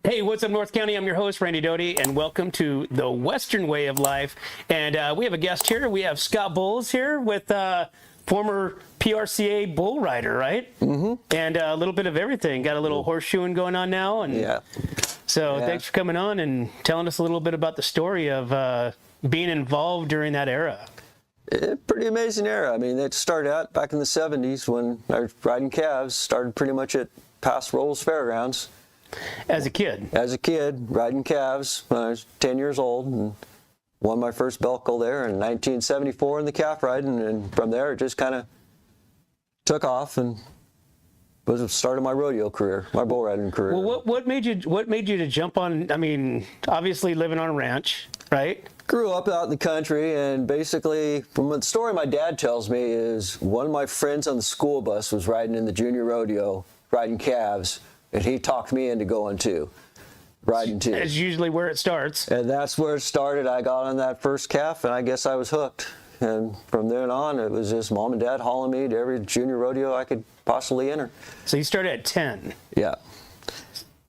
Hey, what's up, North County? I'm your host, Randy Doty, and welcome to the Western Way of Life. And we have a guest here. We have Scott Bowles here with former PRCA bull rider, right? Mm-hmm. And a little bit of everything. Got a little horseshoeing going on now. And yeah. So thanks for coming on and telling us a little bit about the story of being involved during that era. Pretty amazing era. I mean, it started out back in the 70s when I was riding calves, started pretty much at past Rolls Fairgrounds. As a kid? As a kid, riding calves when I was 10 years old, and won my first Belco there in 1974 in the calf riding, and from there it just kind of took off and was the start of my rodeo career, my bull riding career. Well, what made you to jump on? I mean, obviously living on a ranch, right? Grew up out in the country, and basically, from the story my dad tells me, is one of my friends on the school bus was riding in the junior rodeo, riding calves, and he talked me into going too, riding too. That's usually where it starts. And that's where it started. I got on that first calf, and I guess I was hooked. And from then on, it was just mom and dad hauling me to every junior rodeo I could possibly enter. So you started at 10. Yeah.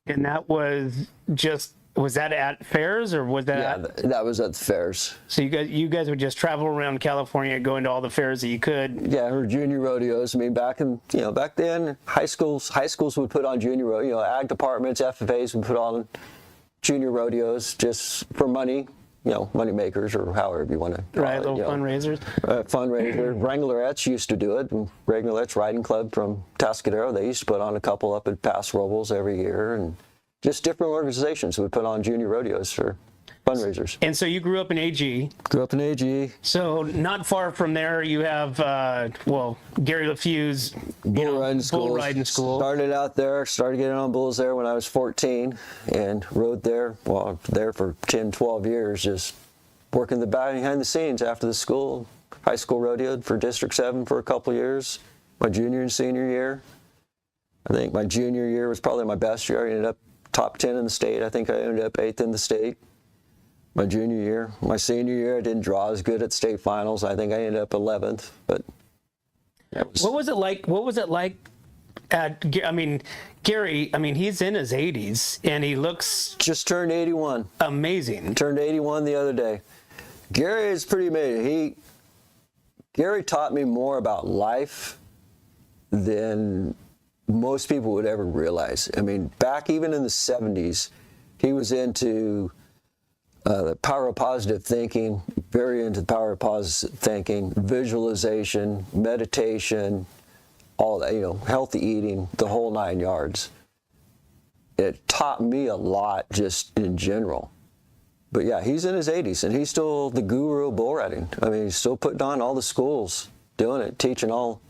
And that was that at fairs, or was that that was at the fairs. So you guys would just travel around California, going to all the fairs that you could? Yeah, or junior rodeos. I mean, back then, high schools would put on junior rodeo. Ag departments, FFAs would put on junior rodeos just for money. Money makers, or however you want to call right, it, little fundraisers. Fundraiser. Wranglerettes used to do it. Wranglerettes Riding Club from Tascadero, they used to put on a couple up at Pass Robles every year, and just different organizations would put on junior rodeos for fundraisers. And so you grew up in AG. Grew up in AG. So not far from there, you have Gary LeFew's bull riding school. Started out there, started getting on bulls there when I was 14, and rode there. Well, there for 10, 12 years, just working behind the scenes after the school. High School Rodeo for District 7 for a couple years. My junior and senior year. I think my junior year was probably my best year. I ended up top 10 in the state. I think I ended up 8th in the state my junior year. My senior year, I didn't draw as good at state finals. I think I ended up 11th. But what was it like? Gary, he's in his 80s, and he looks just turned 81. Amazing. Turned 81 the other day. Gary is pretty amazing. Gary taught me more about life than most people would ever realize. I mean, back even in the 70s, he was into the power of positive thinking, very into the power of positive thinking, visualization, meditation, all that, healthy eating, the whole 9 yards. It taught me a lot just in general. But yeah, he's in his 80s, and he's still the guru of bull riding. I mean, he's still putting on all the schools, doing it, teaching all,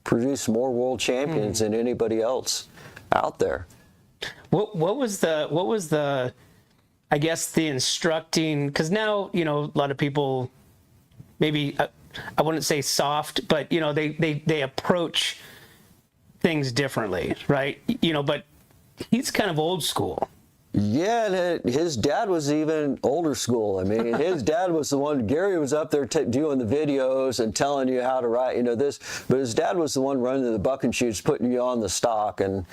produce more world champions than anybody else out there. What was the I guess the instructing, because now, a lot of people, maybe, I wouldn't say soft, but, they approach things differently, right? But he's kind of old school. Yeah, and his dad was even older school. I mean, his dad was the one, Gary was up there doing the videos and telling you how to ride, this, but his dad was the one running the buck and shoots, putting you on the stock, and,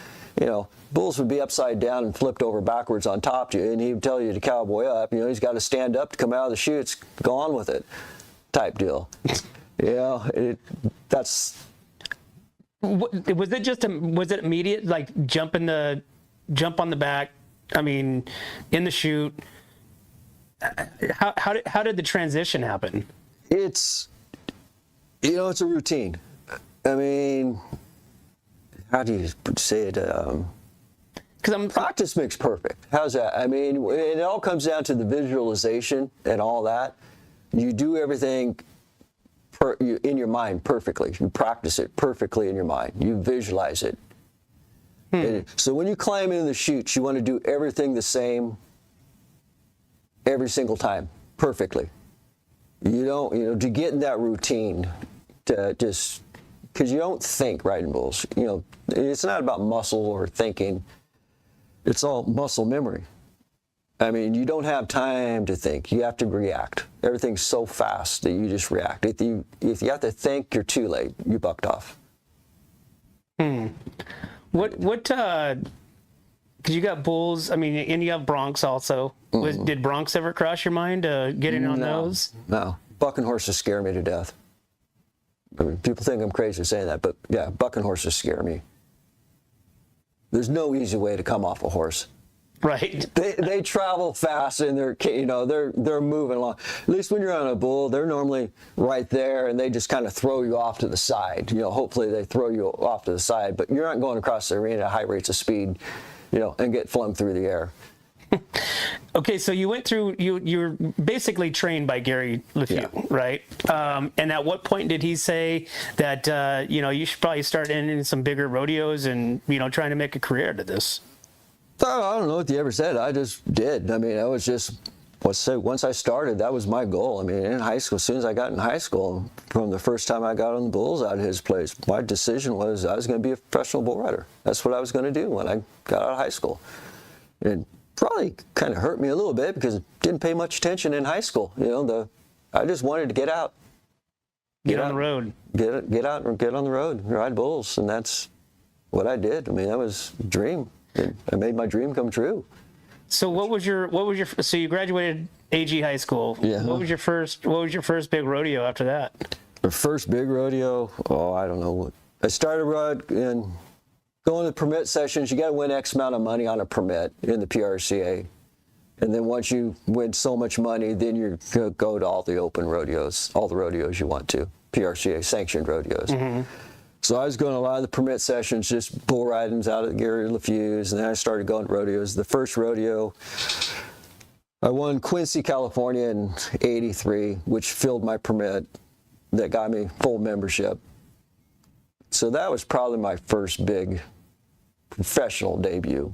bulls would be upside down and flipped over backwards on top of you, and he would tell you to cowboy up. He's got to stand up to come out of the chutes, go on with it, type deal. That's. Was it immediate, like jump on the back? I mean, in the chute. How did the transition happen? It's a routine. I mean, how do you say it? Because practice makes perfect. How's that? I mean, it all comes down to the visualization and all that. You do everything in your mind perfectly. You practice it perfectly in your mind. You visualize it. So when you climb into the chutes, you want to do everything the same every single time, perfectly. You don't, to get in that routine, to just, because you don't think riding bulls. It's not about muscle or thinking. It's all muscle memory. I mean, you don't have time to think. You have to react. Everything's so fast that you just react. If you have to think, you're too late. You bucked off. What? Because Because you got bulls. I mean, and you have broncs also. Did broncs ever cross your mind getting on those? No. Bucking horses scare me to death. I mean, people think I'm crazy saying that, but yeah, bucking horses scare me. There's no easy way to come off a horse. Right. They travel fast and they're moving along. At least when you're on a bull, they're normally right there and they just kind of throw you off to the side. Hopefully they throw you off to the side, but you're not going across the arena at high rates of speed, and get flung through the air. Okay, so you went through. You're basically trained by Gary Lefebvre, Yeah. right? And at what point did he say that you should probably start entering some bigger rodeos and trying to make a career out of this? I don't know what he ever said. I just did. I mean, I was just, once I started, that was my goal. I mean, in high school, as soon as I got in high school, from the first time I got on the bulls out of his place, my decision was I was going to be a professional bull rider. That's what I was going to do when I got out of high school. And probably kind of hurt me a little bit because I didn't pay much attention in high school. I just wanted to get out. Get on the road. Get out and get on the road and ride bulls. And that's what I did. I mean, that was a dream. I made my dream come true. So so you graduated AG high school. Yeah. What was your first big rodeo after that? The first big rodeo, I don't know. I started and going to permit sessions. You got to win X amount of money on a permit in the PRCA. And then once you win so much money, then you go to all the open rodeos, all the rodeos you want to, PRCA sanctioned rodeos. Mm-hmm. So I was going to a lot of the permit sessions, just bull ridings out at Gary Lefebvre's, and then I started going to rodeos. The first rodeo, I won Quincy, California in '83, which filled my permit that got me full membership. So that was probably my first big professional debut.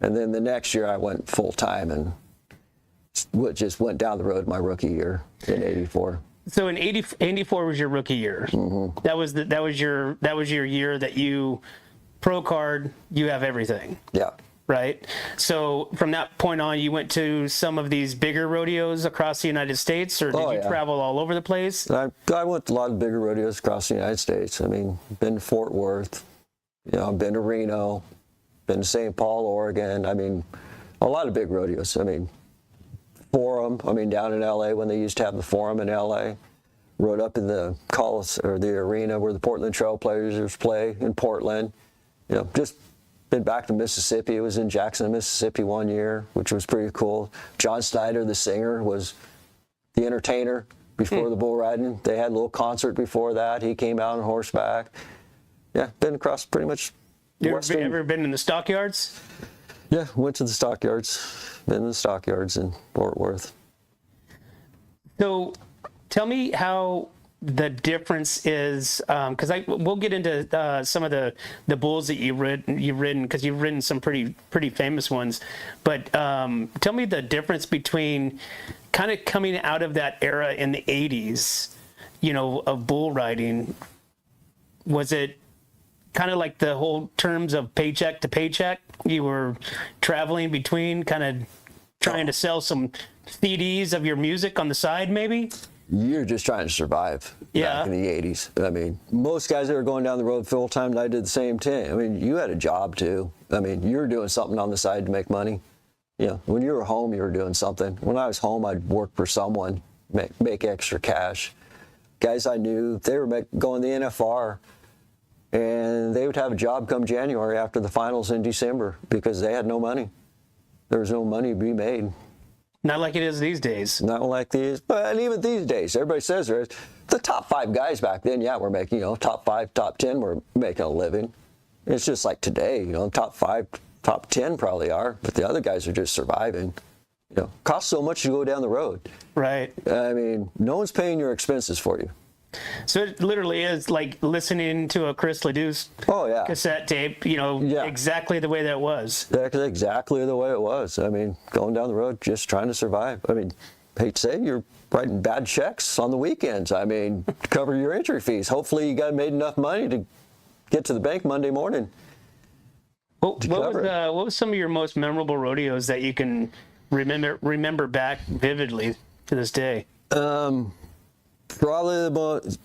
And then the next year I went full time and just went down the road my rookie year in '84. So in 84 was your rookie year. Mm-hmm. That was your year that you pro card, you have everything. Yeah. Right. So from that point on, you went to some of these bigger rodeos across the United States, or did you travel all over the place? I went to a lot of bigger rodeos across the United States. I mean, been to Fort Worth, I've been to Reno, been to St. Paul, Oregon. I mean, a lot of big rodeos. I mean, Forum, down in LA when they used to have the Forum in LA. Rode up in the the arena where the Portland Trail Blazers play in Portland. Just been back to Mississippi. It was in Jackson, Mississippi one year, which was pretty cool. John Snyder, the singer, was the entertainer before the bull riding. They had a little concert before that. He came out on horseback. Yeah, been across pretty much. You ever been in the stockyards? Yeah, went to the stockyards. Been in the stockyards in Fort Worth. So tell me how the difference is, because we'll get into some of the bulls that you've ridden, because you've ridden some pretty famous ones. But tell me the difference between kind of coming out of that era in the 80s, of bull riding. Was it kind of like the whole terms of paycheck to paycheck? You were traveling between, kind of trying to sell some CDs of your music on the side, maybe? You're just trying to survive back in the 80s. I mean, most guys that were going down the road full time, I did the same thing. I mean, you had a job too. I mean, you were doing something on the side to make money. When you were home, you were doing something. When I was home, I'd work for someone, make extra cash. Guys I knew, they were going to the NFR, and they would have a job come January after the finals in December because they had no money. There was no money to be made. Not like it is these days. Not like these, but even these days, everybody says the top 5 guys back then, we're making, top 5, top 10, we're making a living. It's just like today, top 5, top 10 probably are, but the other guys are just surviving. Costs so much to go down the road. Right. I mean, no one's paying your expenses for you. So it literally is like listening to a Chris Ledoux cassette tape, exactly the way that was. That's exactly the way it was. I mean, going down the road, just trying to survive. I mean, hate to say, you're writing bad checks on the weekends. I mean, to cover your entry fees. Hopefully you made enough money to get to the bank Monday morning. What was some of your most memorable rodeos that you can remember back vividly to this day? Probably the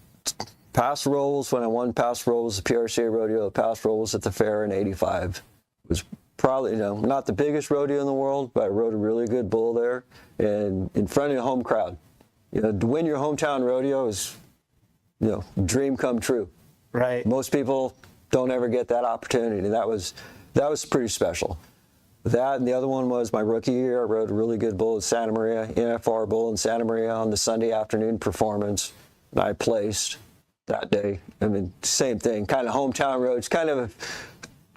pass rolls, when I won pass rolls, the PRCA rodeo, pass rolls at the fair in '85 was probably, not the biggest rodeo in the world, but I rode a really good bull there and in front of a home crowd. To win your hometown rodeo is, dream come true. Right. Most people don't ever get that opportunity. That was pretty special. That and the other one was my rookie year. I rode a really good bull at Santa Maria, NFR bull in Santa Maria on the Sunday afternoon performance. And I placed that day. I mean, same thing, kind of hometown roads, kind of a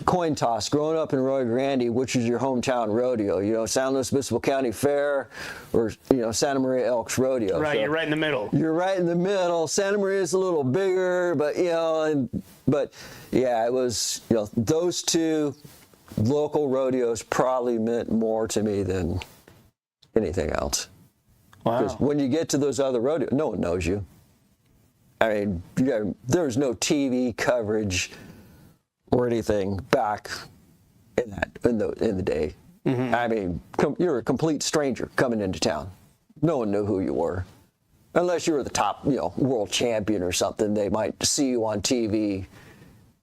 coin toss. Growing up in Rio Grande, which is your hometown rodeo? San Luis Obispo County Fair or, Santa Maria Elks Rodeo. Right, so you're right in the middle. You're right in the middle. Santa Maria is a little bigger, but, it was, those two local rodeos probably meant more to me than anything else. Wow. Because when you get to those other rodeos, no one knows you. I mean, there's no TV coverage or anything back in the day. Mm-hmm. I mean, you're a complete stranger coming into town. No one knew who you were, unless you were the top, world champion or something. They might see you on TV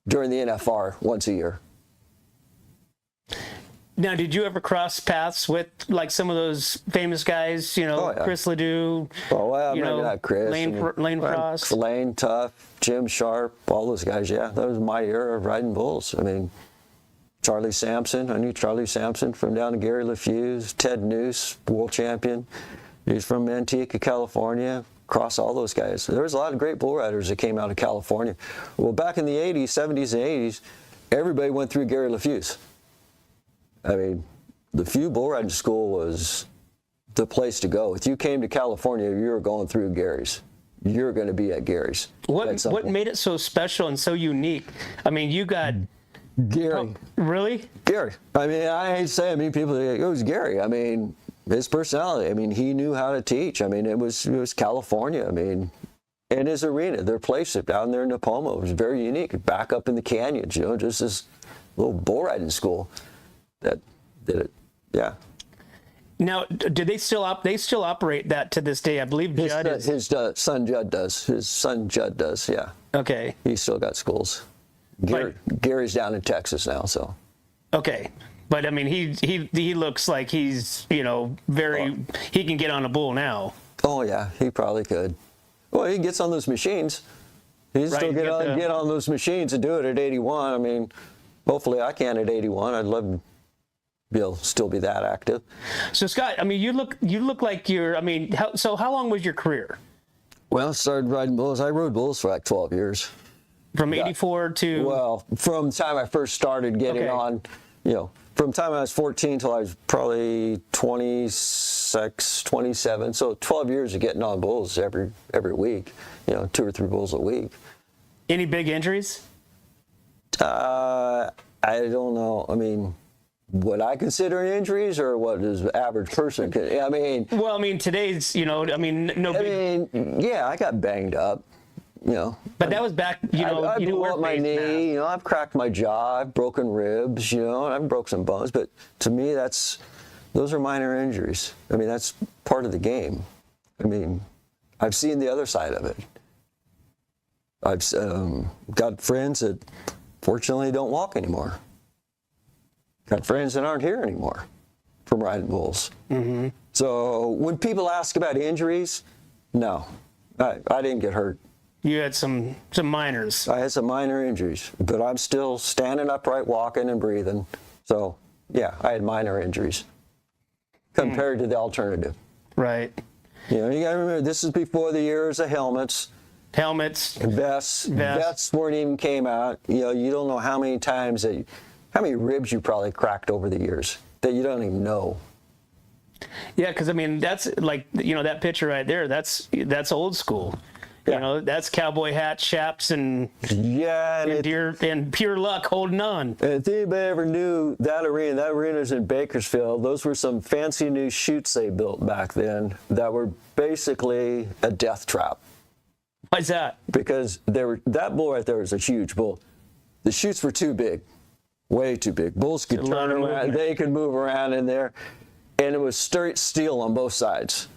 during the NFR once a year. Now, did you ever cross paths with like some of those famous guys? Chris Ledoux. Oh, well, maybe not Chris. Lane Frost. Lane Tuff, Jim Sharp, all those guys. Yeah, that was my era of riding bulls. I mean, Charlie Sampson. I knew Charlie Sampson from down to Gary LaFuse. Ted Noose, world champion. He's from Manteca, California. Across all those guys. There was a lot of great bull riders that came out of California. Well, back in the 80s, 70s, and 80s, everybody went through Gary LaFuse. I mean, the Few Bull Riding School was the place to go. If you came to California, you were going through Gary's. You're going to be at Gary's. What made it so special and so unique? I mean, you got Gary. Really? Gary. I mean, I hate to say, people say, it was Gary. I mean, his personality. I mean, he knew how to teach. I mean, it was California. I mean, and his arena, their place down there in Napomo was very unique. Back up in the canyons, just this little bull riding school. That did it, yeah. Now, do they still operate that to this day? I believe Judd his son Judd does. His son Judd does. Yeah. Okay. He's still got schools. Gary's down in Texas now, so. Okay, but I mean, he looks like he's he can get on a bull now. Oh yeah, he probably could. Well, he gets on those machines. He still get on those machines and do it at 81. I mean, hopefully I can at 81. I'd love to still be that active. So Scott, I mean, you look like you're. I mean, how long was your career? Well, I started riding bulls. I rode bulls for like 12 years. From 84 to. Well, from the time I first started getting on, from the time I was 14 till I was probably 26, 27. So 12 years of getting on bulls every week. 2 or 3 bulls a week. Any big injuries? I don't know. I mean, what I consider injuries or what is the average person? I mean. Well, I mean, today's, no big. I mean, yeah, I got banged up, But that was back, I blew up my knee, I've cracked my jaw, I've broken ribs, I've broke some bones. But to me, those are minor injuries. I mean, that's part of the game. I mean, I've seen the other side of it. I've got friends that fortunately don't walk anymore. Got friends that aren't here anymore from riding bulls. Mm-hmm. So when people ask about injuries, no, I didn't get hurt. You had some minors. I had some minor injuries, but I'm still standing upright, walking and breathing. So yeah, I had minor injuries compared to the alternative. Right. You gotta remember, this is before the years of helmets. Helmets. Vests weren't even came out. You don't know how many times how many ribs you probably cracked over the years that you don't even know. Yeah, because I mean, that's like, that picture right there, that's old school. Yeah. That's cowboy hat, chaps, and and pure luck holding on. And if anybody ever knew that arena's in Bakersfield. Those were some fancy new chutes they built back then that were basically a death trap. Why's that? Because that bull right there was a huge bull. The chutes were too big, way too big. Bulls could turn around, they could move around in there, and it was straight steel on both sides.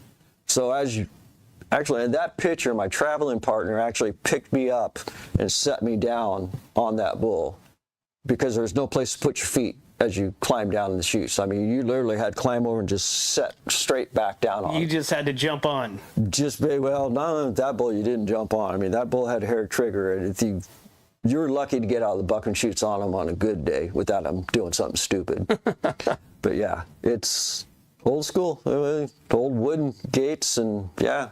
So actually, in that picture, my traveling partner actually picked me up and set me down on that bull because there was no place to put your feet. as you climb down in the chutes. I mean, you literally had to climb over and just set straight back down on You it. just had to jump on. Just very well, not only that bull you didn't jump on. I mean, that bull had a hair trigger, and if you're lucky to get out of the bucking chutes on him on a good day without him doing something stupid. But yeah, it's old school, old wooden gates, and yeah,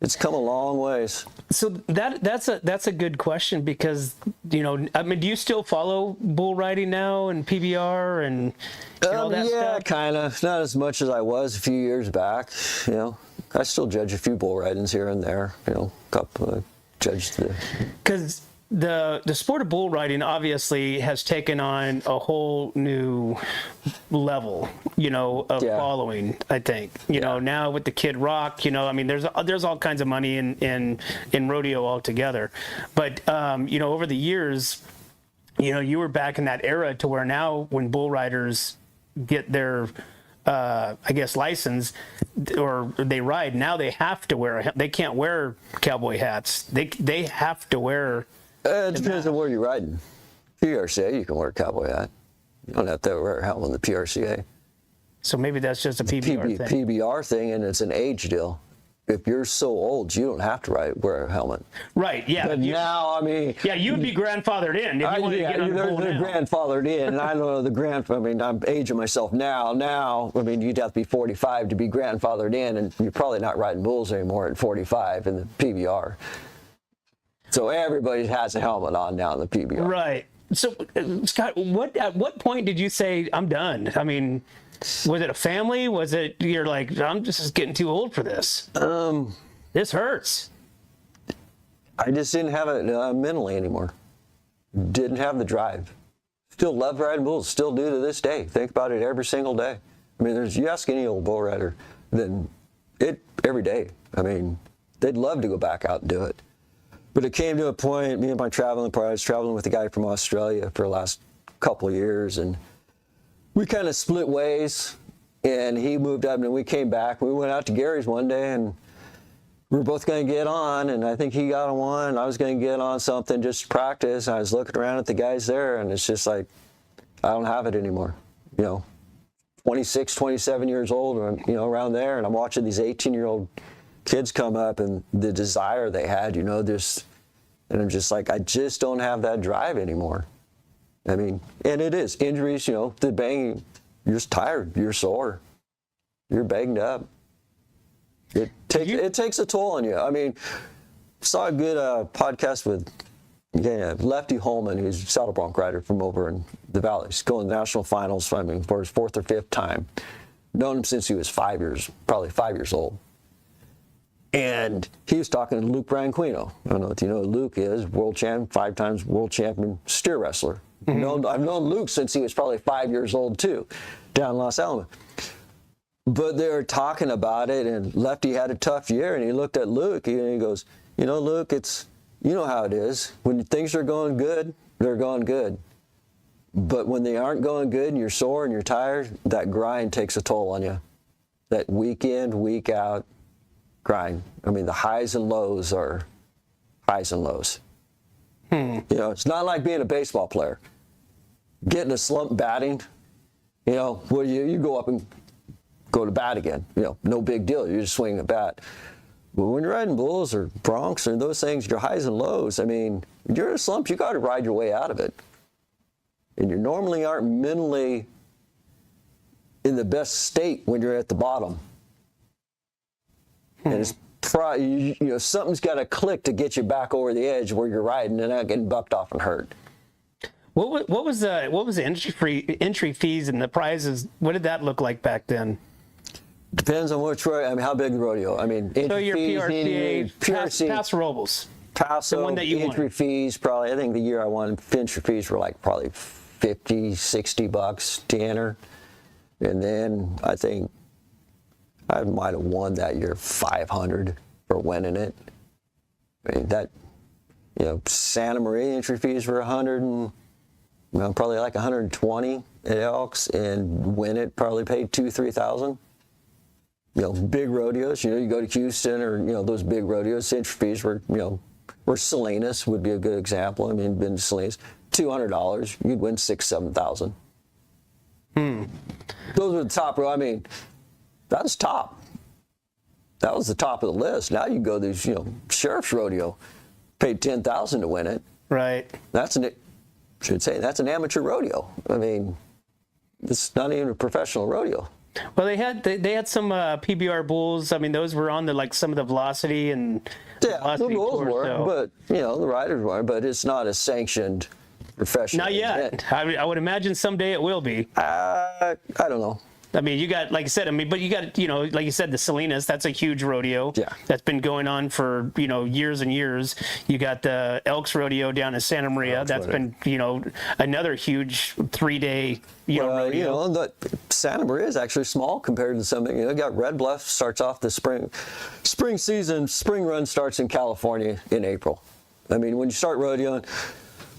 it's come a long ways. So that's a good question because, you know, I mean, do you still follow bull riding now and PBR and all that yeah, stuff? kind of. Not as much as I was a few years back. You know, I still judge a few bull ridings here and there. You know, judge the. Because the sport of bull riding obviously has taken on a whole new level, you know, of following. I think, you know, now with the Kid Rock, you know, I mean, there's all kinds of money in rodeo altogether, but you know, over the years, you know, you were back in that era to where now when bull riders get their I guess license or they ride, now they have to they can't wear cowboy hats. They have to wear. It depends on where you're riding. PRCA, you can wear a cowboy hat. You don't have to wear a helmet in the PRCA. So maybe that's just a PBR thing. PBR thing, and it's an age deal. If you're so old, you don't have to wear a helmet. Right, yeah. But now, I mean... Yeah, you would be grandfathered in if you wanted to get on the bull they're now. grandfathered in, and I don't know I mean, I'm aging myself now. Now, I mean, you'd have to be 45 to be grandfathered in, and you're probably not riding bulls anymore at 45 in the PBR. So everybody has a helmet on now in the PBR. Right. So, Scott, at what point did you say, I'm done? I mean, was it a family? Was it, you're like, I'm just getting too old for this? This hurts. I just didn't have it mentally anymore. Didn't have the drive. Still love riding bulls. Still do to this day. Think about it every single day. I mean, you ask any old bull rider, then every day. I mean, they'd love to go back out and do it. But it came to a point, me and my traveling partner, I was traveling with a guy from Australia for the last couple of years, and we kind of split ways, and he moved up, and we came back. We went out to Gary's one day, and we were both going to get on, and I think he got on one, and I was going to get on something just to practice, and I was looking around at the guys there, and it's just like, I don't have it anymore. You know, 26, 27 years old, or, you know, around there, and I'm watching these 18-year-old kids come up and the desire they had, you know, and I'm just like, I just don't have that drive anymore. I mean, and it is injuries, you know, the banging, you're just tired, you're sore, you're banged up. It takes a toll on you. I mean, saw a good podcast with Lefty Holman, who's a saddle bronc rider from over in the valley. He's going to the national finals, I mean, for his 4th or 5th time. Known him since he was probably 5 years old. And he was talking to Luke Branquino. I don't know if you know who Luke is, world champion, 5 times world champion steer wrestler. Mm-hmm. I've known Luke since he was probably 5 years old too, down in Los Alamos. But they were talking about it, and Lefty had a tough year, and he looked at Luke, and he goes, you know, Luke, you know how it is. When things are going good, they're going good. But when they aren't going good and you're sore and you're tired, that grind takes a toll on you. That week in, week out grind. I mean, the highs and lows are highs and lows. You know, it's not like being a baseball player. Getting a slump batting, you know, well, you go up and go to bat again. You know, no big deal. You're just swinging a bat. But when you're riding bulls or broncs or those things, your highs and lows, I mean, when you're in a slump, you got to ride your way out of it. And you normally aren't mentally in the best state when you're at the bottom. And it's you know, something's got to click to get you back over the edge where you're riding and not getting bucked off and hurt. What was the entry fees and the prizes? What did that look like back then? Depends on which rodeo. I mean, how big the rodeo. I mean, entry so your fees, PRCA, Paso Robles. Paso, the one that you entry won. Fees, probably, I think the year I won, entry fees were like probably $50, $60 to enter. And then I think I might have won that year $500 for winning it. I mean, that, you know, Santa Maria entry fees were $100 and, you know, probably like $120 at Elks, and win it probably paid $2,000-3,000. You know, big rodeos, you know, you go to Houston or, you know, those big rodeos, entry fees were, you know, or Salinas would be a good example. I mean, been to Salinas, $200, you'd win $6,000-7,000. Those were the top. I mean, that was top. That was the top of the list. Now you go to these, sheriff's rodeo, paid $10,000 to win it. Right. That's an amateur rodeo. I mean, it's not even a professional rodeo. Well, they had some PBR bulls. I mean, those were on some of the velocity and The bulls tour, were, so. but the riders were. But it's not a sanctioned professional. Not yet. I would imagine someday it will be. I don't know. I mean, you got, like I said, but you got, like you said, the Salinas, that's a huge rodeo. Yeah. That's been going on for, years and years. You got the Elks Rodeo down in Santa Maria. That's been, another huge 3-day, rodeo. The Santa Maria is actually small compared to something. You got Red Bluff starts off the spring season. Spring run starts in California in April. I mean, when you start rodeoing,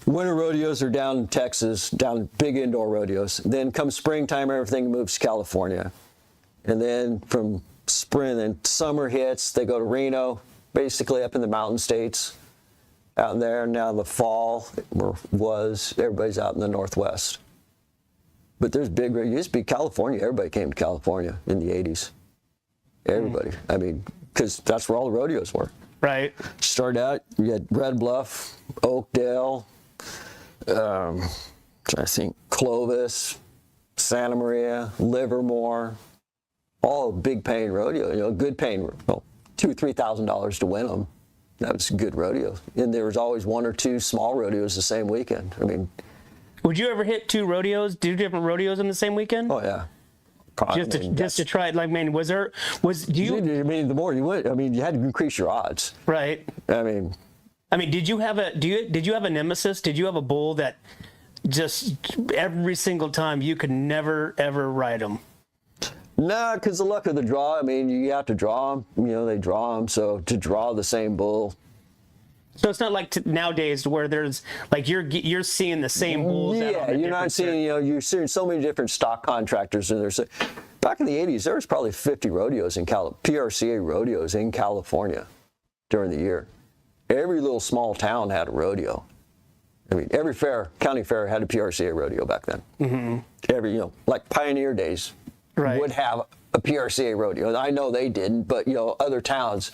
winter rodeos are down in Texas, down big indoor rodeos. Then come springtime, everything moves to California. And then from spring, then summer hits, they go to Reno, basically up in the mountain states out there. Now the fall everybody's out in the Northwest. But there's it used to be California. Everybody came to California in the 80s. Everybody. I mean, because that's where all the rodeos were. Right. Started out, you had Red Bluff, Oakdale, I think Clovis, Santa Maria, Livermore, all big paying rodeo, good paying, $2,000-$3,000 to win them. That was a good rodeo. And there was always one or two small rodeos the same weekend. I mean, would you ever hit two different rodeos in the same weekend? oh yeah. Just to try it, I mean, the more you went, you had to increase your odds. Right. I mean, did you have a nemesis? Did you have a bull that just every single time you could never ever ride him? No, because the luck of the draw. I mean, you have to draw them. They draw them. So to draw the same bull. So it's not like nowadays where there's you're seeing the same bulls. Yeah, you're not seeing. You're seeing so many different stock contractors, and there's back in the '80s there was probably 50 rodeos in PRCA rodeos in California during the year. Every little small town had a rodeo. I mean, every county fair had a PRCA rodeo back then. Mm-hmm. Every, like Pioneer Days would have a PRCA rodeo. I know they didn't, but, other towns,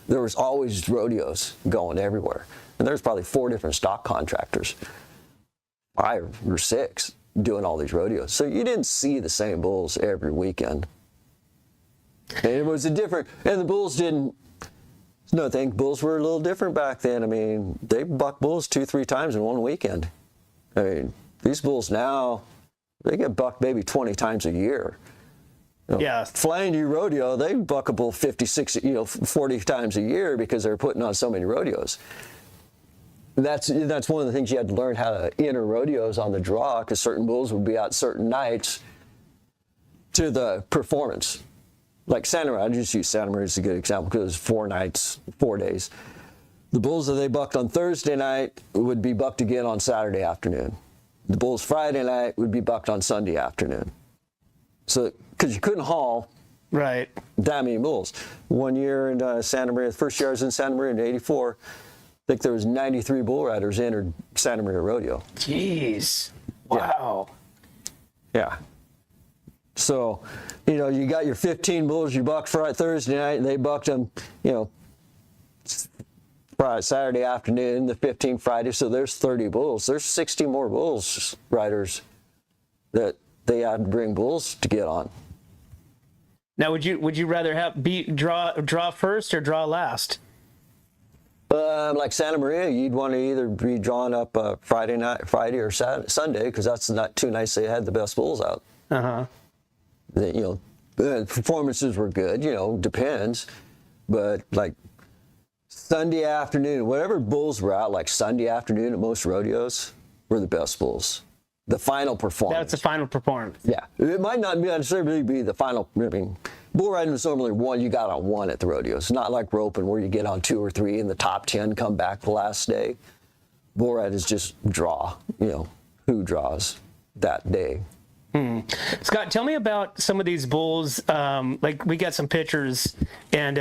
there was always rodeos going everywhere. And there's probably 4 different stock contractors, 5 or 6, doing all these rodeos. So you didn't see the same bulls every weekend. And it was and the bulls didn't, no, I think bulls were a little different back then. I mean, they buck bulls 2-3 times in one weekend. I mean, these bulls now, they get bucked maybe 20 times a year. Yeah. Flying U rodeo, they buck a bull 50, 60, 40 times a year because they're putting on so many rodeos. That's one of the things you had to learn, how to enter rodeos on the draw, because certain bulls would be out certain nights to the performance. Like Santa Maria, I just use Santa Maria as a good example because it was 4 nights, 4 days. The bulls that they bucked on Thursday night would be bucked again on Saturday afternoon. The bulls Friday night would be bucked on Sunday afternoon. So, because you couldn't haul that many bulls. One year in Santa Maria, the first year I was in Santa Maria in '84, I think there was 93 bull riders entered Santa Maria Rodeo. Jeez. Wow. Yeah. So, you got your 15 bulls you bucked Friday, Thursday night, and they bucked them, Friday, Saturday afternoon, the 15 Friday. So there's 30 bulls. There's 60 more bulls riders that they had to bring bulls to get on. Now, would you rather draw first or draw last? Like Santa Maria, you'd want to either be drawn up Friday or Sunday, because that's not 2 nights they had the best bulls out. Uh-huh. The performances were good, depends. But like Sunday afternoon, whatever bulls were out, like Sunday afternoon at most rodeos, were the best bulls. The final performance. That's the final performance. Yeah. It might not necessarily be the final. I mean, bull riding is normally you got on 1 at the rodeos. Not like roping where you get on 2 or 3 and the top 10 come back the last day. Bull ride is just draw, who draws that day. Scott, tell me about some of these bulls. We got some pictures, and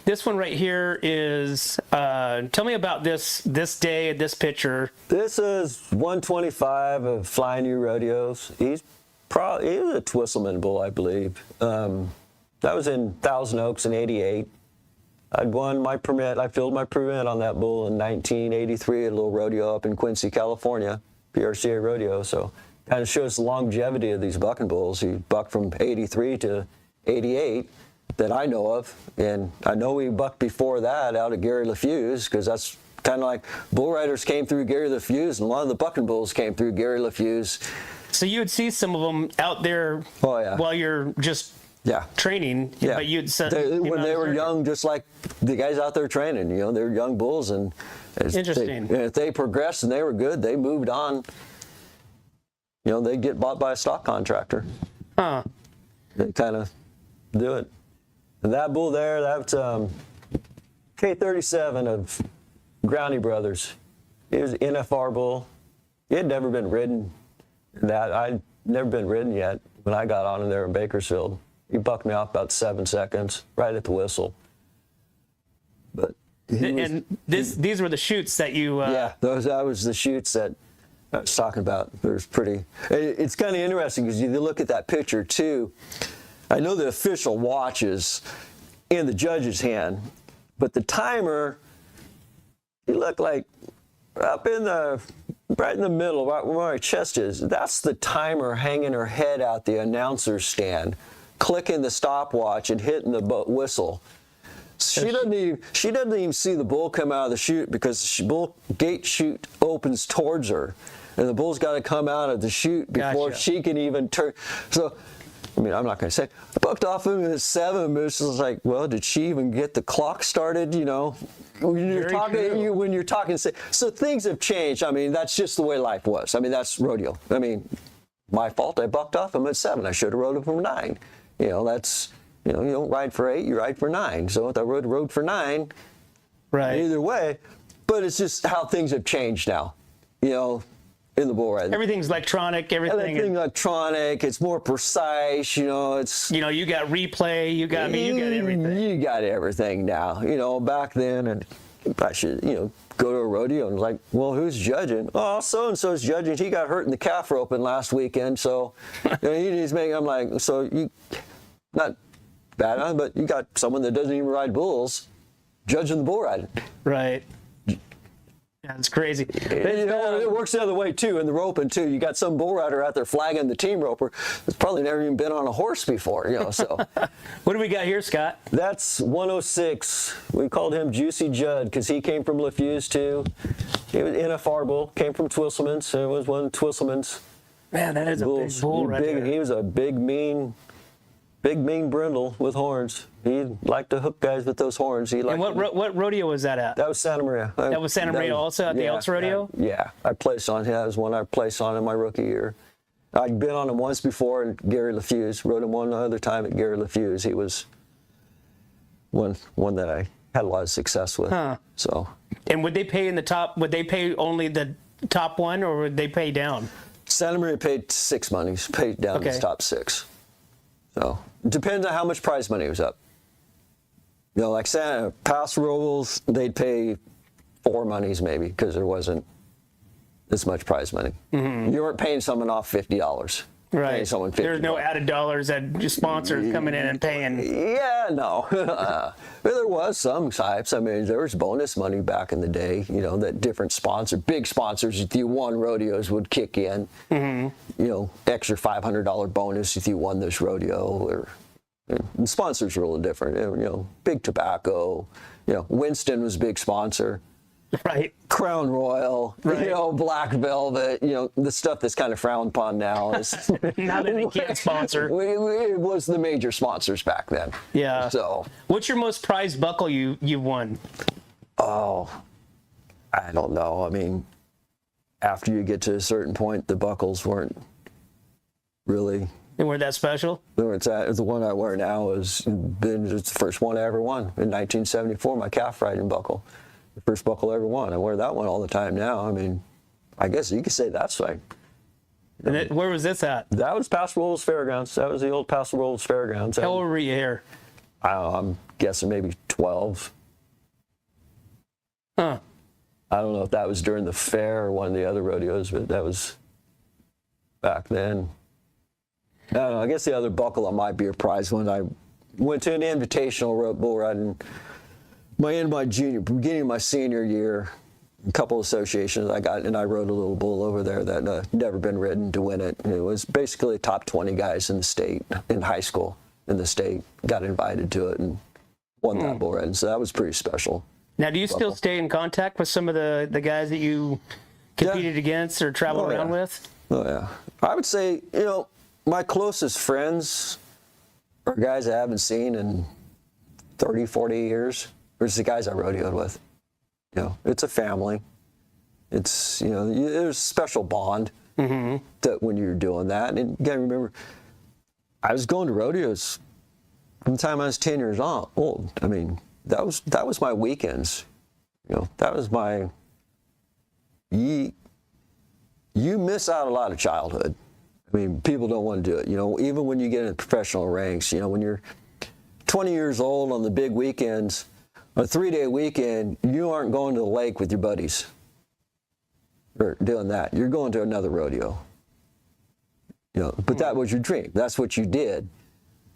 this one right here is, tell me about this day, this picture. This is 125 of Flying U Rodeos. He was a Twisselman bull, I believe. That was in Thousand Oaks in '88. I'd won my permit. I filled my permit on that bull in 1983 at a little rodeo up in Quincy, California, PRCA rodeo. So kind of shows the longevity of these bucking bulls. He bucked from '83 to '88 that I know of, and I know he bucked before that out of Gary LaFuse, because that's kind of like bull riders came through Gary LaFuse, and a lot of the bucking bulls came through Gary LaFuse. So you would see some of them out there while you're just training, but you'd when they were young, just like the guys out there training, they're young bulls, and interesting. If they progressed and they were good, they moved on. They'd get bought by a stock contractor. Huh. They kind of do it. And that bull there, that's K37 of Groundy Brothers. He was an NFR bull. He had never been ridden. I'd never been ridden yet when I got on him there in Bakersfield. He bucked me off about 7 seconds, right at the whistle. But these were the chutes that you. That was the chutes that I was talking about. It's kind of interesting because you look at that picture too. I know the official watch is in the judge's hand, but the timer, he looked like up right in the middle, right where my chest is. That's the timer hanging her head out the announcer's stand, clicking the stopwatch and hitting the whistle. She doesn't even see the bull come out of the chute, because the bull gate chute opens towards her, and the bull's got to come out of the chute before she can even turn. So, I mean, I'm not going to say I bucked off him at 7, but it's just like, well, did she even get the clock started? When you're talking, so things have changed. I mean, that's just the way life was. I mean, that's rodeo. I mean, my fault. I bucked off him at 7. I should have rode him from 9. That's. You don't ride for 8, you ride for 9. So if I rode for 9, right? Either way, but it's just how things have changed now. In the bull riding, everything's electronic. Everything's electronic. It's more precise. It's you got replay. You got everything. You got everything now. Back then, and I should go to a rodeo and like, well, who's judging? Oh, so and so's judging. He got hurt in the calf roping last weekend, so he's making. I'm like, so you not. Bad on, but you got someone that doesn't even ride bulls judging the bull riding. Right. Yeah, it's crazy. It works the other way too, in the roping too. You got some bull rider out there flagging the team roper that's probably never even been on a horse before, so. What do we got here, Scott? That's 106. We called him Juicy Judd because he came from LaFuse too. He was NFR bull, came from Twisselman's, so it was one of Twisselman's. Man, that is a big bull right there. He was a big mean brindle with horns. He liked to hook guys with those horns. And what rodeo was that at? That was Santa Maria. That was Santa Maria also at the Elks Rodeo? I placed on him. That was one I placed on in my rookie year. I'd been on him once before at Gary LaFuse. Rode him one other time at Gary LaFuse. He was one that I had a lot of success with. Huh. So. And would they pay in the top? Would they pay only the top one, or would they pay down? Santa Maria paid 6 monies. Paid down to the top 6. So it depends on how much prize money was up. Like past rules, they'd pay 4 monies maybe, because there wasn't this much prize money. Mm-hmm. You weren't paying someone off $50. Right. Someone $50. There's no added dollars that sponsors coming in and paying. Yeah, no. There was some types. I mean, there was bonus money back in the day, that different big sponsors if you won rodeos would kick in. Mm-hmm. Extra $500 bonus if you won this rodeo. Or and sponsors were a little different. Big Tobacco. Winston was a big sponsor. Right. Crown Royal, right. Black Velvet, the stuff that's kind of frowned upon now. Now that they can't sponsor. It was the major sponsors back then. Yeah. So. What's your most prized buckle you won? Oh, I don't know. I mean, after you get to a certain point, the buckles weren't really. They weren't that special? The one I wear now it's the first one I ever won in 1974, my calf riding buckle. The first buckle I ever won. I wear that one all the time now. I mean, I guess you could say that's right. And where was this at? That was Paso Robles Fairgrounds. That was the old Paso Robles Fairgrounds. How old were you here? I don't know, I'm guessing maybe 12. Huh. I don't know if that was during the fair or one of the other rodeos, but that was back then. I don't know, I guess the other buckle on my beer prize when I went to an invitational bull riding beginning of my senior year, a couple associations I got, and I rode a little bull over there that never been ridden to win it. And it was basically top 20 guys in the state, in high school in the state, got invited to it and won that bull riding. So that was pretty special. Now, do you still stay in contact with some of the guys that you competed against or traveled around with? Oh, yeah. I would say, my closest friends are guys I haven't seen in 30, 40 years. There's the guys I rodeoed with. It's a family. It's, there's a special bond that when you're doing that. And you got to remember, I was going to rodeos from the time I was 10 years old. I mean, that was my weekends. That was my, you miss out a lot of childhood. I mean, people don't want to do it. Even when you get in professional ranks, when you're 20 years old on the big weekends, a 3-day weekend, you aren't going to the lake with your buddies or doing that. You're going to another rodeo. But that was your dream. That's what you did.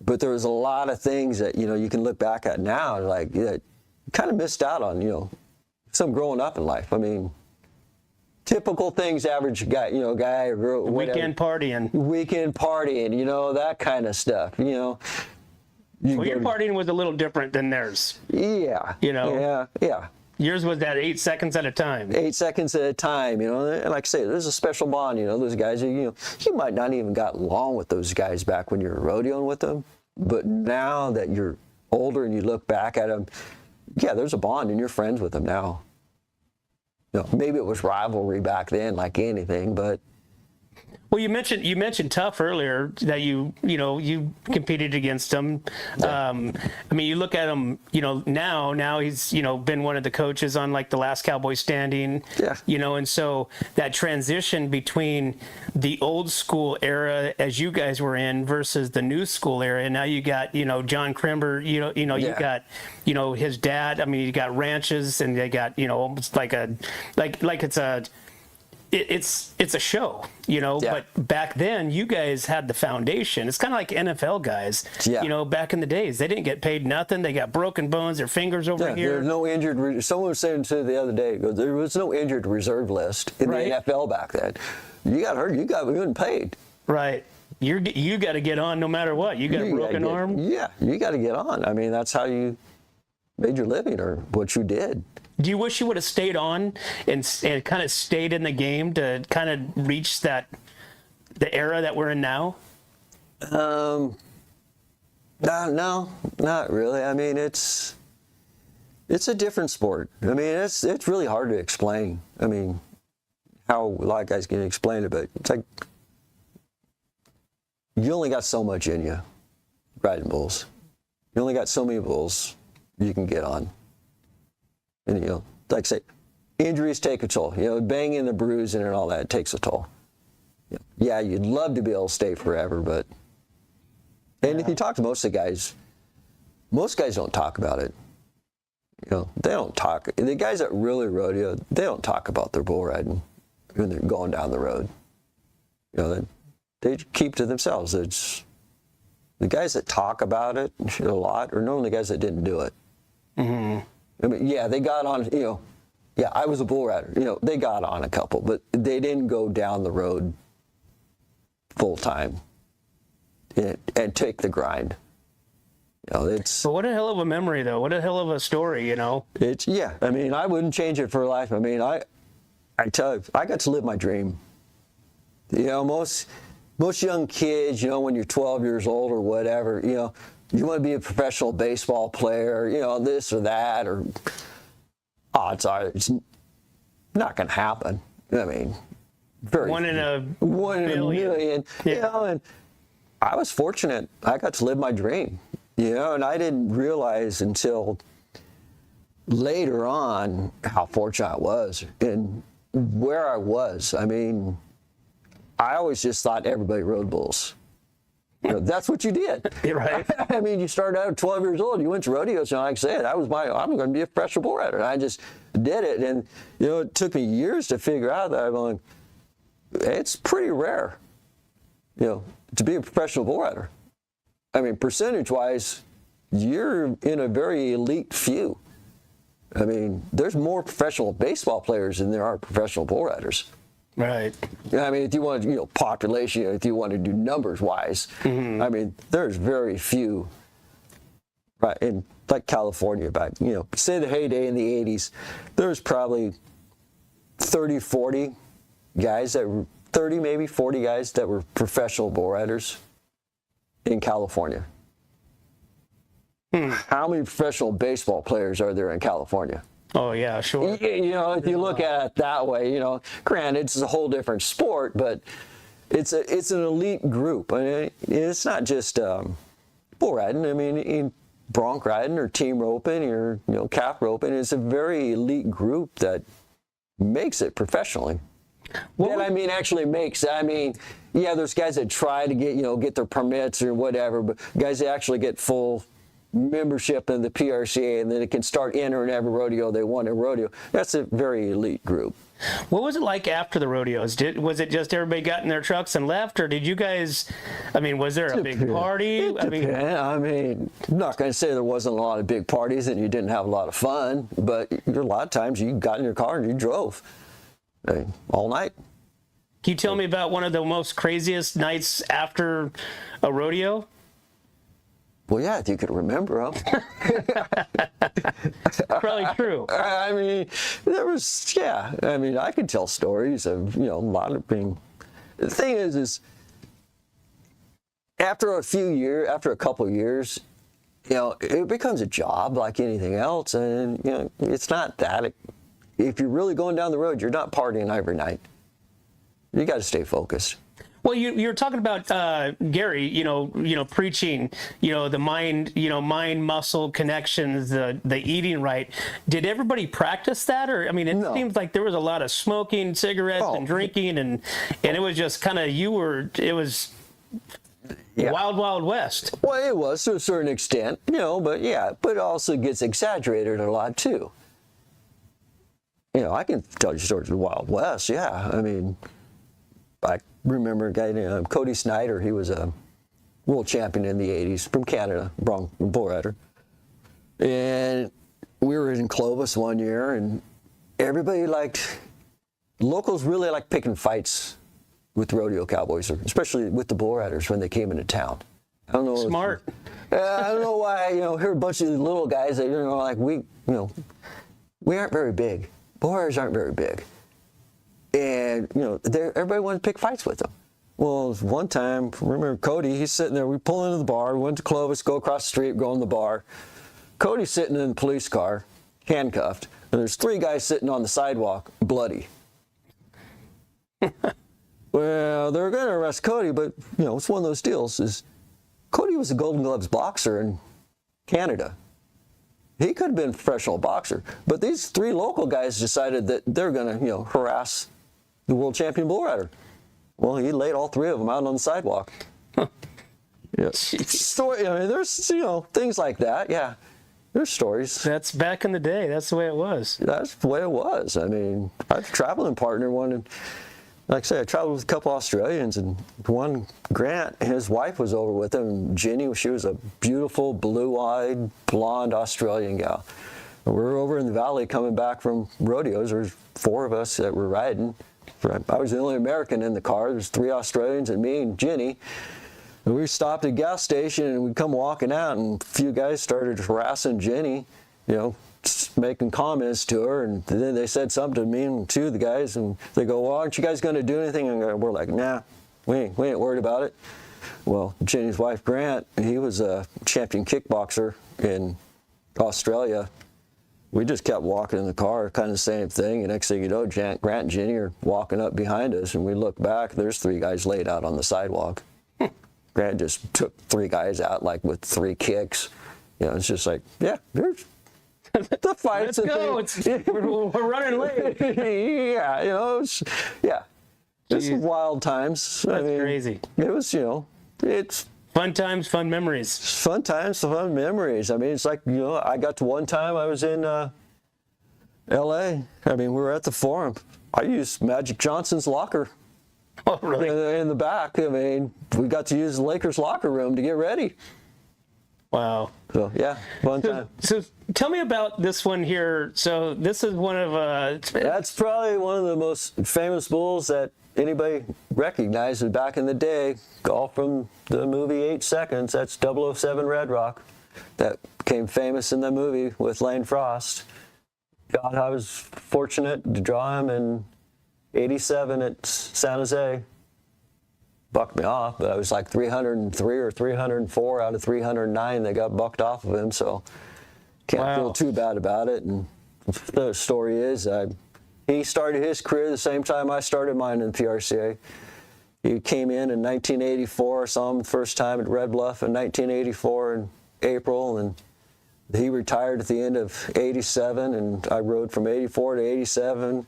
But there was a lot of things that, you can look back at now, like, that you kind of missed out on, some growing up in life. I mean, typical things average guy, guy or girl, whatever. Weekend partying, that kind of stuff, Well, your partying was a little different than theirs. Yeah. Yeah. Yours was that 8 seconds at a time. 8 seconds at a time, and like I say, there's a special bond, those guys, you might not even got along with those guys back when you were rodeoing with them, but now that you're older and you look back at them, yeah, there's a bond and you're friends with them now. Maybe it was rivalry back then, like anything, but. Well, you mentioned Tough earlier, that you competed against him. I mean, you look at him, now he's been one of the coaches on like the Last Cowboy Standing. Yeah. And so that transition between the old school era as you guys were in versus the new school era, and now you got John Crimber, you got his dad. I mean, you got ranches, and they got almost like it's a show, but back then you guys had the foundation. It's kind of like NFL guys, back in the days. They didn't get paid nothing. They got broken bones, their fingers over here. There's no injured. Someone was saying to the other day, there was no injured reserve list in the NFL back then. You got hurt, you got paid. Right. You got to get on no matter what. You got a broken arm. Yeah, you got to get on. I mean, that's how you made your living or what you did. Do you wish you would have stayed on and kind of stayed in the game to kind of reach the era that we're in now? No, not really. I mean, it's a different sport. I mean, it's really hard to explain. I mean, how a lot of guys can explain it, but it's like you only got so much in you riding bulls. You only got so many bulls you can get on. And, like I say, injuries take a toll. Banging the bruising and all that takes a toll. Yeah, you'd love to be able to stay forever, but... And if you talk to most guys don't talk about it. They don't talk. The guys that really rodeo, they don't talk about their bull riding when they're going down the road. They keep to themselves. It's the guys that talk about it a lot are normally the guys that didn't do it. Mm-hmm. I mean, yeah, they got on, I was a bull rider. They got on a couple, but they didn't go down the road full time and take the grind. It's. But what a hell of a memory, though. What a hell of a story, It's, yeah. I mean, I wouldn't change it for life. I mean, I tell you, I got to live my dream. Most young kids, when you're 12 years old or whatever, you want to be a professional baseball player, this or that, or odds are it's not going to happen. I mean, one in a million. Yeah. And I was fortunate. I got to live my dream, and I didn't realize until later on how fortunate I was and where I was. I mean, I always just thought everybody rode bulls. That's what you did. Right. I mean, you started out at 12 years old. You went to rodeos, and like I said, I'm going to be a professional bull rider. And I just did it, and it took me years to figure out that I'm going. It's pretty rare, to be a professional bull rider. I mean, percentage-wise, you're in a very elite few. I mean, there's more professional baseball players than there are professional bull riders. Right. I mean, if you want to, population, if you want to do numbers-wise, I mean, there's very few. Right, in like California, back, say the heyday in the 80s, there's probably 30, 40 guys that were 30, maybe 40 guys that were professional bull riders in California. How many professional baseball players are there in California? Oh, yeah, sure. If you look at it that way, granted, it's a whole different sport, but it's an elite group. I mean, it's not just bull riding. I mean, in bronc riding or team roping or, calf roping, it's a very elite group that makes it professionally. Actually makes, there's guys that try to get their permits or whatever, but guys that actually get full membership in the PRCA, and then it can start entering every rodeo they want in rodeo. That's a very elite group. What was it like after the rodeos? Was it just everybody got in their trucks and left, or did you guys, was there a big party? I'm not going to say there wasn't a lot of big parties and you didn't have a lot of fun, but a lot of times you got in your car and you drove all night. Can you tell me about one of the most craziest nights after a rodeo? Well, yeah, if you could remember them. Probably true. There was, I could tell stories of, a lot of being. The thing is after a couple of years, it becomes a job like anything else. And, it's not that. If you're really going down the road, you're not partying every night. You got to stay focused. Well, you're talking about Gary, preaching, the mind muscle connections, the eating right. Did everybody practice that, or it seems like there was a lot of smoking, cigarettes, and drinking, and it was just kind of wild west. Well, it was to a certain extent, but it also gets exaggerated a lot too. I can tell you stories of the Wild West. Yeah, I remember a guy named Cody Snyder. He was a world champion in the 80s from Canada, bull rider. And we were in Clovis one year, and everybody locals really liked picking fights with rodeo cowboys, especially with the bull riders when they came into town. I don't know. Smart. I don't know why, here a bunch of little guys that, we aren't very big. Bull riders aren't very big. And, everybody wanted to pick fights with them. Well, one time, remember Cody, he's sitting there, we pull into the bar, we went to Clovis, go across the street, go in the bar. Cody's sitting in the police car, handcuffed, and there's 3 guys sitting on the sidewalk, bloody. Well, they're going to arrest Cody, but, it's one of those deals. Cody was a Golden Gloves boxer in Canada. He could have been a professional boxer, but these 3 local guys decided that they're going to, harass the world champion bull rider. Well, he laid all 3 of them out on the sidewalk. Yeah. Story. There's things like that. Yeah, there's stories. That's back in the day. That's the way it was. That's the way it was. I had a traveling partner like I said, I traveled with a couple Australians, and one, Grant, his wife was over with him. Ginny, she was a beautiful, blue-eyed, blonde Australian gal. And we were over in the valley coming back from rodeos. There was 4 of us that were riding. I was the only American in the car. There's 3 Australians and me and Ginny. And we stopped at a gas station, and we come walking out, and a few guys started harassing Ginny, making comments to her, and then they said something to me and 2 of the guys, and they go, well, aren't you guys going to do anything? And we're like, nah, we ain't worried about it. Well, Jenny's wife, Grant, he was a champion kickboxer in Australia. We just kept walking in the car, kind of the same thing, and next thing you know, Grant and Jenny are walking up behind us, and we look back, there's 3 guys laid out on the sidewalk. Grant just took 3 guys out, with 3 kicks. It's just like, yeah, there's the fights. Let's go. We're running late. It's wild times. That's crazy. It was, it's Fun times, fun memories. Fun times, fun memories. I mean, it's like, I got to one time I was in L.A. I mean, we were at the Forum. I used Magic Johnson's locker Oh, really? in the back. I mean, we got to use the Lakers locker room to get ready. Wow. So, yeah, fun time. So tell me about this one here. So this is one of That's probably one of the most famous bulls that anybody recognizes back in the day. All from the movie 8 Seconds. That's 007 Red Rock. That became famous in the movie with Lane Frost. God, I was fortunate to draw him in 87 at San Jose. Bucked me off, but I was like 303 or 304 out of 309 that got bucked off of him, so can't feel too bad about it. And the story is, he started his career the same time I started mine in the PRCA. He came in 1984. I saw him the first time at Red Bluff in 1984 in April, and he retired at the end of 87, and I rode from 84 to 87.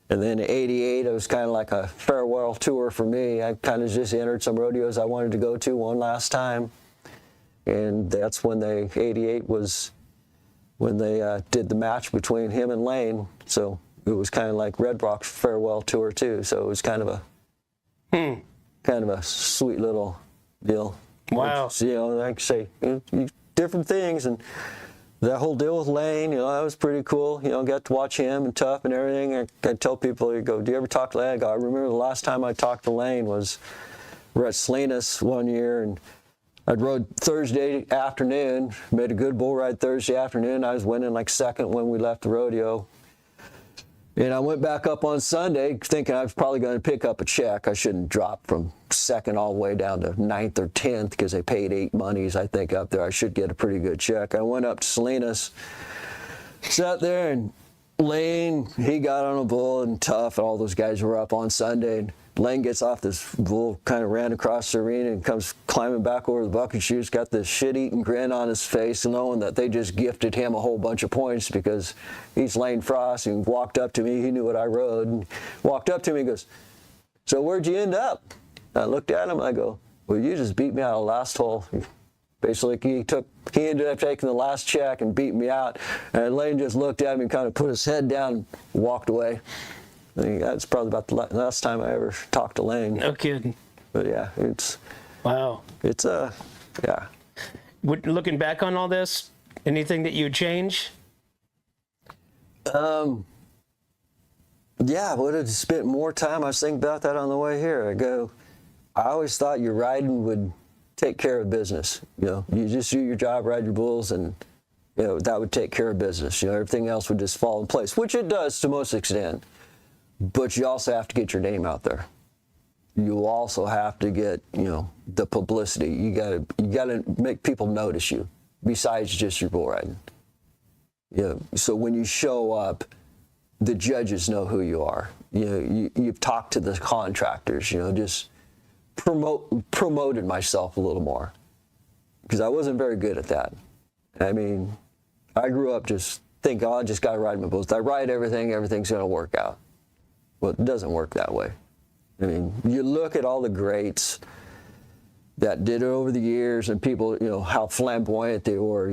And then in 88, it was kind of like a farewell tour for me. I kind of just entered some rodeos I wanted to go to one last time. And that's when 88 was when they did the match between him and Lane. So it was kind of like Red Rock's farewell tour too. So it was kind of a sweet little deal. Wow. Which, like I say, different things. And that whole deal with Lane, that was pretty cool. Got to watch him and Tough and everything. I tell people, do you ever talk to Lane? I go, I remember the last time I talked to Lane was we're at Salinas one year, and I'd rode Thursday afternoon, made a good bull ride Thursday afternoon. I was winning like second when we left the rodeo. And I went back up on Sunday thinking I was probably going to pick up a check. I shouldn't drop from second all the way down to 9th or 10th because they paid 8 monies, I think, up there. I should get a pretty good check. I went up to Salinas, sat there, and Lane, he got on a bull, and Tough, and all those guys were up on Sunday. And Lane gets off this bull, kind of ran across the arena and comes climbing back over the bucket chutes, got this shit-eating grin on his face, knowing that they just gifted him a whole bunch of points because he's Lane Frost. And walked up to me, he knew what I rode, and walked up to me and goes, so where'd you end up? I looked at him and I go, well, you just beat me out of the last hole. Basically, he ended up taking the last check and beat me out. And Lane just looked at me and kind of put his head down and walked away. I think that's probably about the last time I ever talked to Lane. No kidding. But yeah, it's yeah. Looking back on all this, anything that you would change? Yeah, I would have spent more time. I was thinking about that on the way here. I always thought your riding would take care of business. You just do your job, ride your bulls, and that would take care of business. Everything else would just fall in place, which it does to most extent. But you also have to get your name out there. You also have to get, the publicity. You gotta make people notice you, besides just your bull riding. So when you show up, the judges know who you are. You've talked to the contractors. Just promoted myself a little more, because I wasn't very good at that. I mean, I grew up just thinking, I just got to ride my bulls. If I ride everything, everything's going to work out. Well, it doesn't work that way. I mean, you look at all the greats that did it over the years, and people, how flamboyant they were.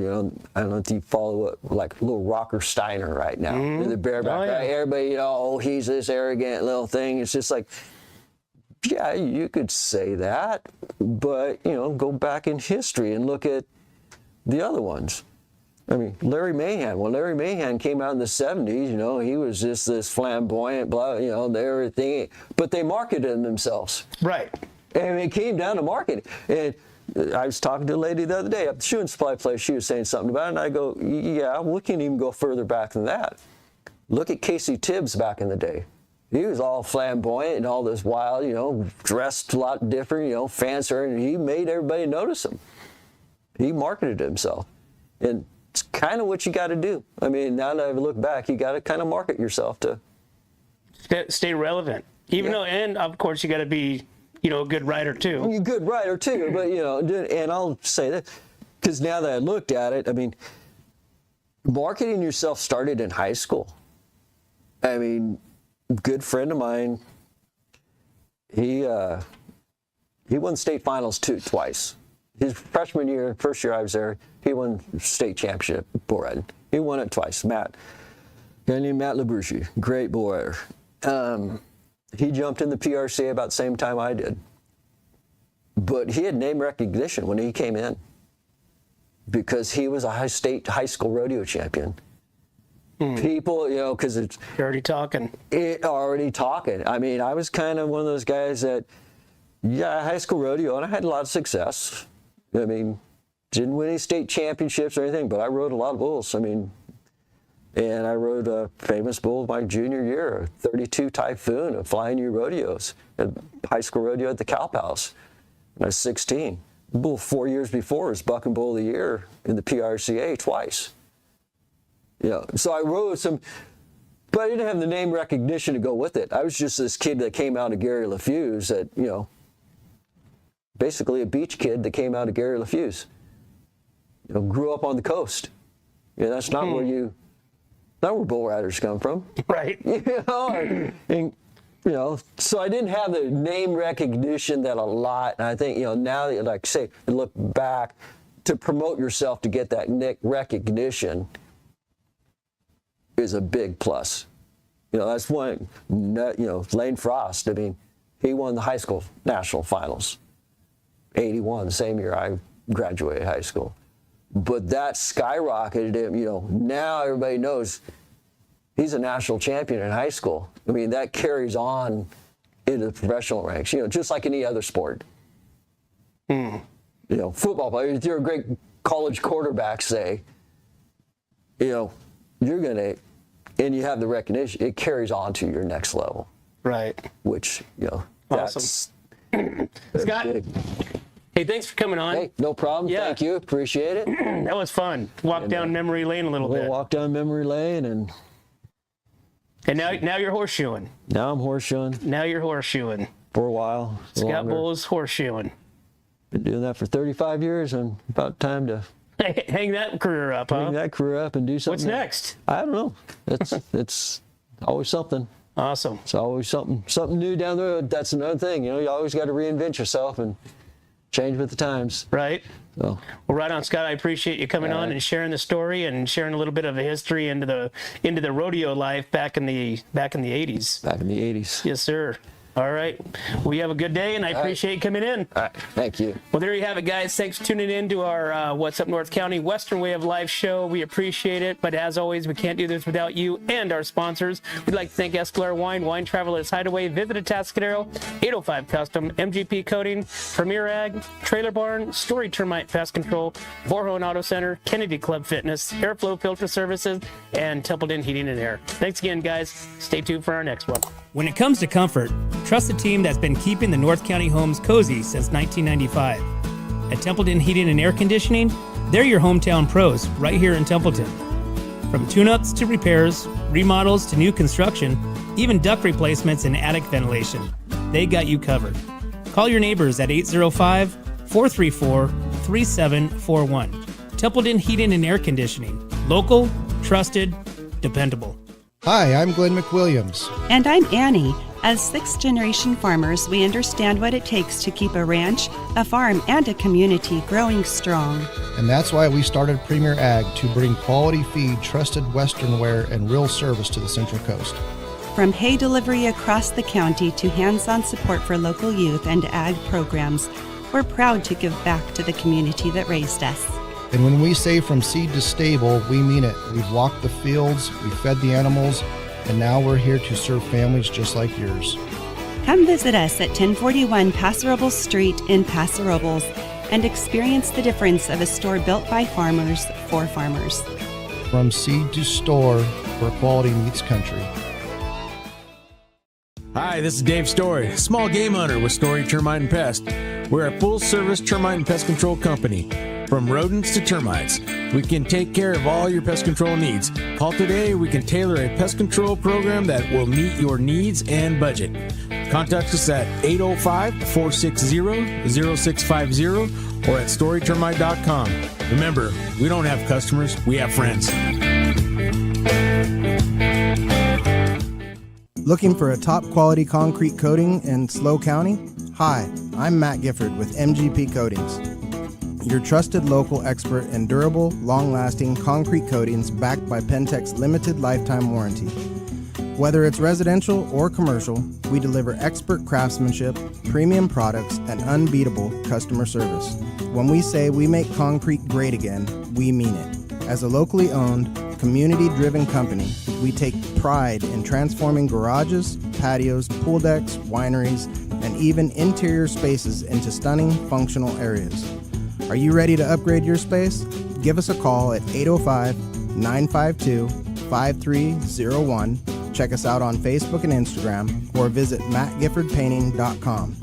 I don't know if you follow like little Rocker Steiner right now. The bareback guy. Everybody, he's this arrogant little thing. It's just like, yeah, you could say that, but go back in history and look at the other ones. I mean, Larry Mahan. When Larry Mahan came out in the 70s, he was just this flamboyant, blah, everything. But they marketed themselves. Right. And it came down to marketing. And I was talking to a lady the other day at the shoe and supply place. She was saying something about it, and I go, yeah, we can even go further back than that. Look at Casey Tibbs back in the day. He was all flamboyant and all this wild, dressed a lot different, fancier, and he made everybody notice him. He marketed himself. And it's kind of what you got to do. I mean, now that I look back, you got to kind of market yourself to stay relevant. Even though, and of course, you got to be, a good rider too. You're a good rider too, but and I'll say that because now that I looked at it, I mean, marketing yourself started in high school. I mean, a good friend of mine, he won state finals twice. his freshman year, first year I was there, he won state championship bull riding. He won it twice. Matt, a guy named Matt LaBrushi, great bull rider. He jumped in the PRCA about the same time I did. But he had name recognition when he came in because he was a high school rodeo champion. People, you know, because it's... You're already talking. I mean, I was kind of one of those guys that, yeah, high school rodeo, and I had a lot of success. I mean, didn't win any state championships or anything, but I rode a lot of bulls. I mean, and I rode a famous bull my junior year, a 32 Typhoon of Flying U rodeos at high school rodeo at the Calp House when I was 16. The bull 4 years before was Buck and Bull of the Year in the PRCA twice. Yeah, so I rode some, but I didn't have the name recognition to go with it. I was just this kid that came out of Gary LaFuse that, you know, basically a beach kid that came out of Gary LaFuse. You know, grew up on the coast. Yeah, that's not not where bull riders come from. Right. You know, and, you know, so I didn't have the name recognition that a lot, and I think, you know, now that, like say, look back, to promote yourself to get that recognition is a big plus. You know, that's one, you know, Lane Frost, I mean, he won the high school national finals, 81, the same year I graduated high school. But that skyrocketed him, you know, now everybody knows he's a national champion in high school. I mean, that carries on into the professional ranks, you know, just like any other sport. You know, football player, if you're a great college quarterback, say, you know, you're going to, and you have the recognition, it carries on to your next level. Right. Which, you know, awesome. that's Scott, big. hey, thanks for coming on. Hey, no problem. Yeah. Thank you. Appreciate it. That was fun. Walk down memory lane a little We'll bit. walk down memory lane, and now you're horseshoeing. now I'm horseshoeing Now you're horseshoeing. for a while. Scott longer. Bull is horseshoeing. Been doing that for 35 years, and about time to Hang that career up, huh? bring that career up and do something. What's next? I don't know. It's always something. Awesome. It's always something new down the road. That's another thing. You know, you always got to reinvent yourself and change with the times. Right. So, Well, right on, Scott. I appreciate you coming on and sharing the story and sharing a little bit of a history into the rodeo life back in the 80s. back in the 80s. Yes, sir. All right. Well, you have a good day, and I appreciate you coming in. All right. Thank you. Well, there you have it, guys. Thanks for tuning in to our What's Up North County Western Way of Life show. We appreciate it. But as always, we can't do this without you and our sponsors. We'd like to thank Escalera Wine Travelers Hideaway, Visit Atascadero, 805 Custom, MGP Coating, Premier Ag, Trailer Barn, Story Termite Pest Control, Borhone Auto Center, Kennedy Club Fitness, Airflow Filter Services, and Templeton Heating and Air. Thanks again, guys. Stay tuned for our next one. When it comes to comfort, trust the team that's been keeping the North County homes cozy since 1995. At Templeton Heating and Air Conditioning, they're your hometown pros right here in Templeton. From tune-ups to repairs, remodels to new construction, even duct replacements and attic ventilation, they got you covered. Call your neighbors at 805-434-3741. Templeton Heating and Air Conditioning. Local, trusted, dependable. Hi, I'm Glenn McWilliams. And I'm Annie. As sixth-generation farmers, we understand what it takes to keep a ranch, a farm, and a community growing strong. And that's why we started Premier Ag to bring quality feed, trusted Western wear, and real service to the Central Coast. From hay delivery across the county to hands-on support for local youth and ag programs, we're proud to give back to the community that raised us. And when we say from seed to stable, we mean it. We've walked the fields, we fed the animals, and now we're here to serve families just like yours. Come visit us at 1041 Paso Robles Street in Paso Robles and experience the difference of a store built by farmers for farmers. From seed to store, where quality meets country. Hi, this is Dave Story, small game hunter with Story Termite and Pest. We're a full-service termite and pest control company. From rodents to termites, we can take care of all your pest control needs. Call today, we can tailor a pest control program that will meet your needs and budget. Contact us at 805-460-0650 or at storytermite.com. Remember, we don't have customers, we have friends. Looking for a top quality concrete coating in SLO County? Hi, I'm Matt Gifford with MGP Coatings. your trusted local expert in durable, long-lasting concrete coatings backed by Pentec's limited lifetime warranty. Whether it's residential or commercial, we deliver expert craftsmanship, premium products, and unbeatable customer service. When we say we make concrete great again, we mean it. As a locally owned, community-driven company, we take pride in transforming garages, patios, pool decks, wineries, and even interior spaces into stunning, functional areas. Are you ready to upgrade your space? Give us a call at 805-952-5301. Check us out on Facebook and Instagram, or visit mattgiffordpainting.com.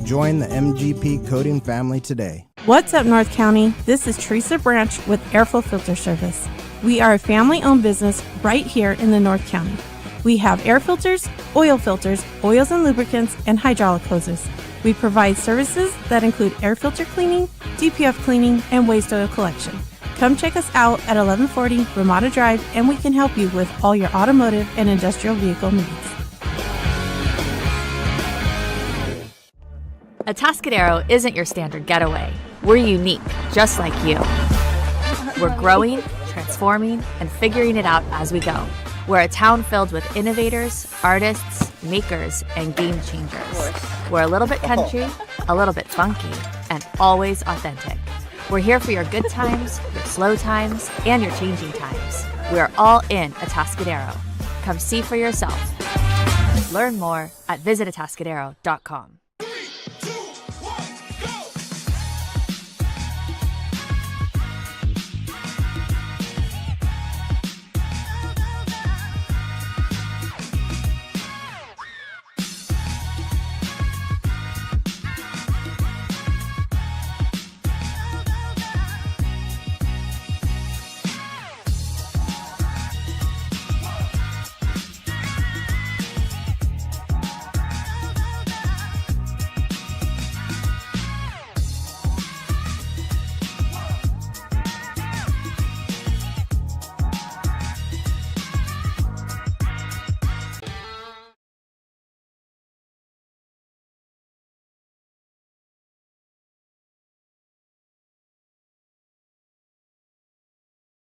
Join the MGP Coating family today. What's up, North County? This is Teresa Branch with Airflow Filter Service. We are a family-owned business right here in the North County. We have air filters, oils and lubricants, and hydraulic hoses. We provide services that include air filter cleaning, DPF cleaning, and waste oil collection. Come check us out at 1140 Ramada Drive, and we can help you with all your automotive and industrial vehicle needs. Atascadero isn't your standard getaway. We're unique, just like you. We're growing, transforming, and figuring it out as we go. We're a town filled with innovators, artists, makers, and game changers. We're a little bit country, a little bit funky, and always authentic. We're here for your good times, your slow times, and your changing times. We're all in Atascadero. Come see for yourself. Learn more at visitatascadero.com.